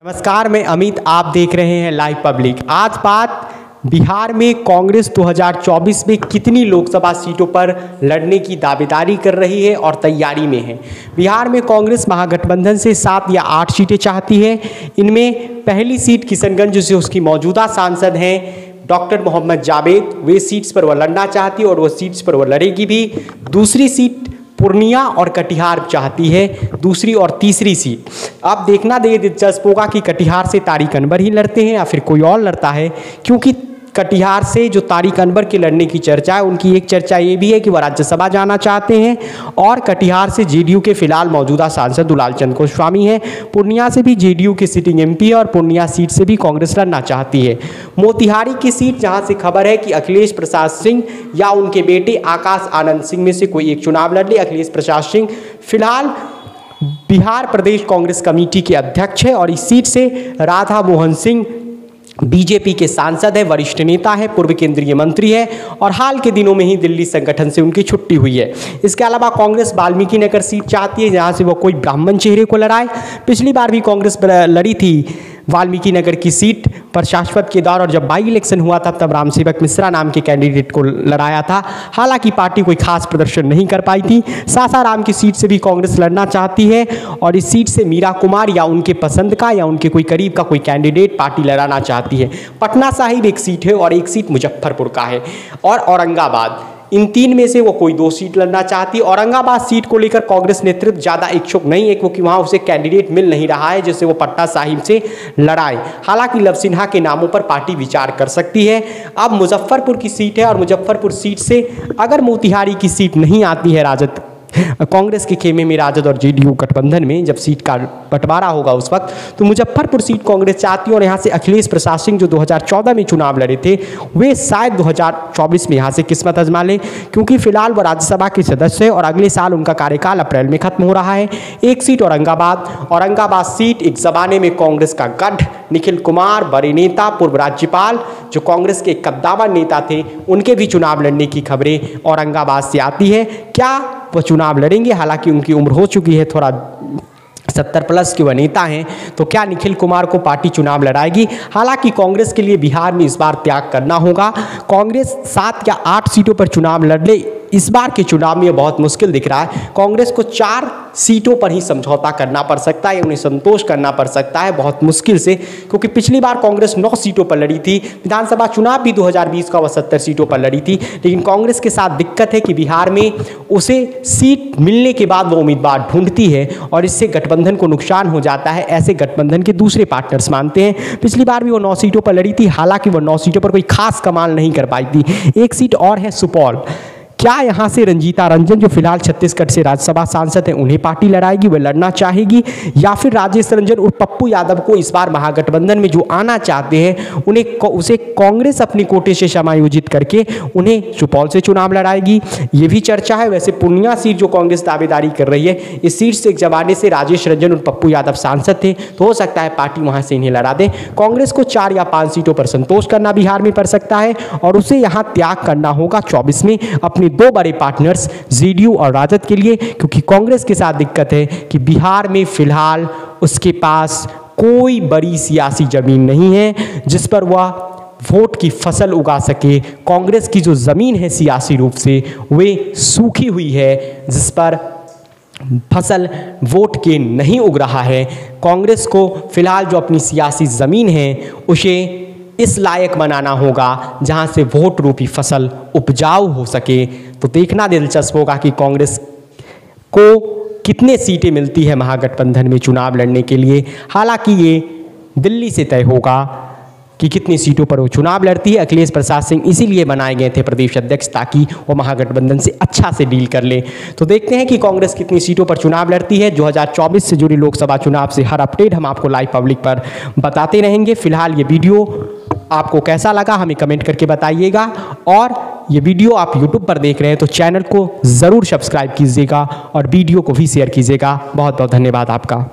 नमस्कार, मैं अमित, आप देख रहे हैं लाइव पब्लिक। आज बात बिहार में कांग्रेस 2024 में कितनी लोकसभा सीटों पर लड़ने की दावेदारी कर रही है और तैयारी में है। बिहार में कांग्रेस महागठबंधन से 7 या 8 सीटें चाहती है। इनमें पहली सीट किशनगंज से उसकी मौजूदा सांसद हैं डॉक्टर मोहम्मद जावेद, वे सीट्स पर वह लड़ना चाहती है और वह सीट्स पर वह लड़ेगी भी। दूसरी सीट पूर्णिया और कटिहार चाहती है, दूसरी और तीसरी सीट। अब देखना दिलचस्प होगा कि कटिहार से तारिक अनवर ही लड़ते हैं या फिर कोई और लड़ता है, क्योंकि कटिहार से जो तारिक अनवर के लड़ने की चर्चा है, उनकी एक चर्चा ये भी है कि वह राज्यसभा जाना चाहते हैं। और कटिहार से जेडीयू के फिलहाल मौजूदा सांसद दुलाल चंद गोस्वामी हैं। पूर्णिया से भी जेडीयू के सिटिंग एमपी और पूर्णिया सीट से भी कांग्रेस लड़ना चाहती है। मोतिहारी की सीट, जहां से खबर है कि अखिलेश प्रसाद सिंह या उनके बेटे आकाश आनंद सिंह में से कोई एक चुनाव लड़ ले। अखिलेश प्रसाद सिंह फिलहाल बिहार प्रदेश कांग्रेस कमेटी के अध्यक्ष है और इस सीट से राधा मोहन सिंह बीजेपी के सांसद है, वरिष्ठ नेता है, पूर्व केंद्रीय मंत्री है और हाल के दिनों में ही दिल्ली संगठन से उनकी छुट्टी हुई है। इसके अलावा कांग्रेस वाल्मीकि नगर सीट चाहती है, जहां से वो कोई ब्राह्मण चेहरे को लड़ाए। पिछली बार भी कांग्रेस लड़ी थी वाल्मीकि नगर की सीट पर शाश्वत के दौर, और जब बाई इलेक्शन हुआ था तब रामसेवक मिश्रा नाम के कैंडिडेट को लड़ाया था। हालांकि पार्टी कोई खास प्रदर्शन नहीं कर पाई थी। सासाराम की सीट से भी कांग्रेस लड़ना चाहती है और इस सीट से मीरा कुमार या उनके पसंद का या उनके कोई करीब का कोई कैंडिडेट पार्टी लड़ाना चाहती है। पटना साहिब एक सीट है और एक सीट मुजफ्फरपुर का है और औरंगाबाद। इन 3 में से वो कोई 2 सीट लड़ना चाहती है। औरंगाबाद सीट को लेकर कांग्रेस नेतृत्व ज़्यादा इच्छुक नहीं है, क्योंकि वहाँ उसे कैंडिडेट मिल नहीं रहा है जिससे वो पटना साहिब से लड़ाए। हालांकि लव सिन्हा के नामों पर पार्टी विचार कर सकती है। अब मुजफ्फरपुर की सीट है और मुजफ्फरपुर सीट से अगर मोतिहारी की सीट नहीं आती है राजद कांग्रेस के खेमे में, राजद और जेडीयू गठबंधन में जब सीट का बंटवारा होगा उस वक्त, तो मुजफ्फरपुर सीट कांग्रेस चाहती है। और यहाँ से अखिलेश प्रसाद सिंह जो 2014 में चुनाव लड़े थे, वे शायद 2024 में यहाँ से किस्मत आजमा लें, क्योंकि फिलहाल वो राज्यसभा के सदस्य है और अगले साल उनका कार्यकाल अप्रैल में खत्म हो रहा है। एक सीट औरंगाबाद सीट एक जमाने में कांग्रेस का गढ़, निखिल कुमार बड़े नेता, पूर्व राज्यपाल जो कांग्रेस के कद्दावर नेता थे, उनके भी चुनाव लड़ने की खबरें औरंगाबाद से आती है। क्या वो चुनाव लड़ेंगे? हालांकि उनकी उम्र हो चुकी है, थोड़ा 70+ के वह नेता हैं, तो क्या निखिल कुमार को पार्टी चुनाव लड़ाएगी? हालांकि कांग्रेस के लिए बिहार में इस बार त्याग करना होगा। कांग्रेस 7 या 8 सीटों पर चुनाव लड़ ले, इस बार के चुनाव में बहुत मुश्किल दिख रहा है। कांग्रेस को 4 सीटों पर ही समझौता करना पड़ सकता है, उन्हें संतोष करना पड़ सकता है बहुत मुश्किल से, क्योंकि पिछली बार कांग्रेस 9 सीटों पर लड़ी थी। विधानसभा चुनाव भी 2020 का वह 70 सीटों पर लड़ी थी। लेकिन कांग्रेस के साथ दिक्कत है कि बिहार में उसे सीट मिलने के बाद वो उम्मीदवार ढूंढती है और इससे गठबंधन को नुकसान हो जाता है, ऐसे गठबंधन के दूसरे पार्टनर्स मानते हैं। पिछली बार भी वो 9 सीटों पर लड़ी थी, हालांकि वो 9 सीटों पर कोई खास कमाल नहीं कर पाई थी। एक सीट और है सुपौल। क्या यहाँ से रंजीता रंजन जो फिलहाल छत्तीसगढ़ से राज्यसभा सांसद हैं, उन्हें पार्टी लड़ाएगी, वह लड़ना चाहेगी, या फिर राजेश रंजन और पप्पू यादव को इस बार महागठबंधन में जो आना चाहते हैं उसे कांग्रेस अपने कोटे से समायोजित करके उन्हें सुपौल से चुनाव लड़ाएगी? ये भी चर्चा है। वैसे पूर्णिया सीट जो कांग्रेस दावेदारी कर रही है, इस सीट से एक जमाने से राजेश रंजन और पप्पू यादव सांसद थे, तो हो सकता है पार्टी वहाँ से इन्हें लड़ा दे। कांग्रेस को 4 या 5 सीटों पर संतोष करना बिहार में पड़ सकता है और उसे यहाँ त्याग करना होगा 24 में अपने 2 बड़े पार्टनर्स जेडीयू और राजद के लिए, क्योंकि कांग्रेस के साथ दिक्कत है कि बिहार में फिलहाल उसके पास कोई बड़ी सियासी जमीन नहीं है जिस पर वह वोट की फसल उगा सके। कांग्रेस की जो जमीन है सियासी रूप से वे सूखी हुई है, जिस पर फसल वोट के नहीं उग रहा है। कांग्रेस को फिलहाल जो अपनी सियासी जमीन है उसे इस लायक बनाना होगा जहां से वोट रूपी फसल उपजाऊ हो सके। तो देखना दिलचस्प होगा कि कांग्रेस को कितने सीटें मिलती है महागठबंधन में चुनाव लड़ने के लिए। हालांकि ये दिल्ली से तय होगा कि कितनी सीटों पर वो चुनाव लड़ती है। अखिलेश प्रसाद सिंह इसीलिए बनाए गए थे प्रदेश अध्यक्ष, ताकि वो महागठबंधन से अच्छा से डील कर ले। तो देखते हैं कि कांग्रेस कितनी सीटों पर चुनाव लड़ती है। 2024 से जुड़ी लोकसभा चुनाव से हर अपडेट हम आपको लाइव पब्लिक पर बताते रहेंगे। फिलहाल ये वीडियो आपको कैसा लगा हमें कमेंट करके बताइएगा, और ये वीडियो आप YouTube पर देख रहे हैं तो चैनल को ज़रूर सब्सक्राइब कीजिएगा और वीडियो को भी शेयर कीजिएगा। बहुत बहुत धन्यवाद आपका।